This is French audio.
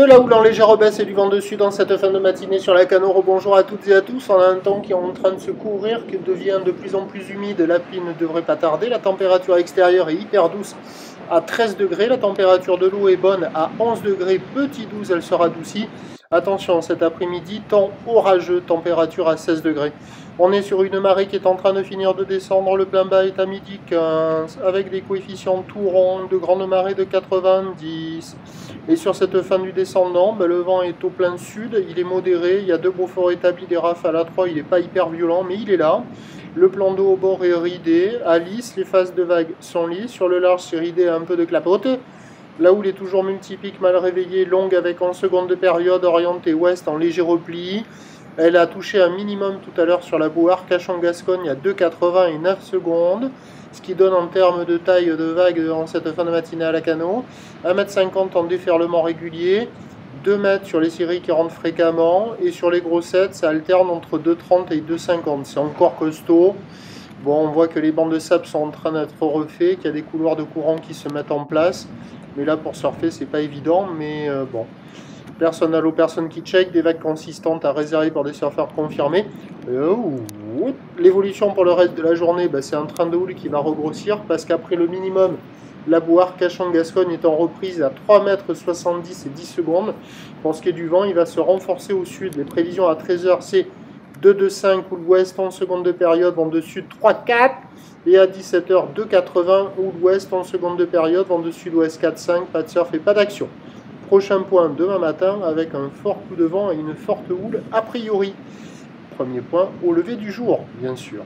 De la houle en légère baisse et du vent de sud dans cette fin de matinée sur la Cano. Rebonjour à toutes et à tous. On a un temps qui est en train de se couvrir, qui devient de plus en plus humide. La pluie ne devrait pas tarder. La température extérieure est hyper douce à 13 degrés. La température de l'eau est bonne à 11 degrés. Petit 12, elle sera adoucie. Attention, cet après-midi, temps orageux, température à 16 degrés. On est sur une marée qui est en train de finir de descendre. Le plein bas est à midi 15, avec des coefficients tout ronds, de grande marée de 90. Et sur cette fin du descendant, le vent est au plein sud, il est modéré, il y a deux beaux forts établis, des rafales à 3, il n'est pas hyper violent, mais il est là. Le plan d'eau au bord est ridé, à lisse, les phases de vagues sont lisses. Sur le large, c'est ridé à un peu de clapote. La houle est toujours multipique, mal réveillée, longue avec en seconde de période, orientée ouest en léger repli. Elle a touché un minimum tout à l'heure sur la Bouarque, Cachan-Gascogne à 2,80 et 9 secondes. Ce qui donne en termes de taille de vague en cette fin de matinée à la Cano. 1,50 m en déferlement régulier, 2 mètres sur les séries qui rentrent fréquemment. Et sur les grossettes, ça alterne entre 2,30 et 2,50. C'est encore costaud. Bon, on voit que les bancs de sable sont en train d'être refaits, qu'il y a des couloirs de courant qui se mettent en place. Mais là, pour surfer, c'est pas évident. Mais bon, personne à l'eau, personne qui check. Des vagues consistantes à réserver pour des surfeurs confirmés. L'évolution pour le reste de la journée, c'est un train de houle qui va regrossir parce qu'après le minimum, la Bouarque Cachan-Gascogne est en reprise à 3,70 m et 10 secondes. Pour ce qui est du vent, il va se renforcer au sud. Les prévisions à 13 h, c'est 2,25 houle ouest en seconde de période, vent de sud 3,4. Et à 17 h, 2,80 houle ouest en seconde de période, vent de sud-ouest 4,5. Pas de surf et pas d'action. Prochain point demain matin avec un fort coup de vent et une forte houle a priori. Premier point au lever du jour, bien sûr.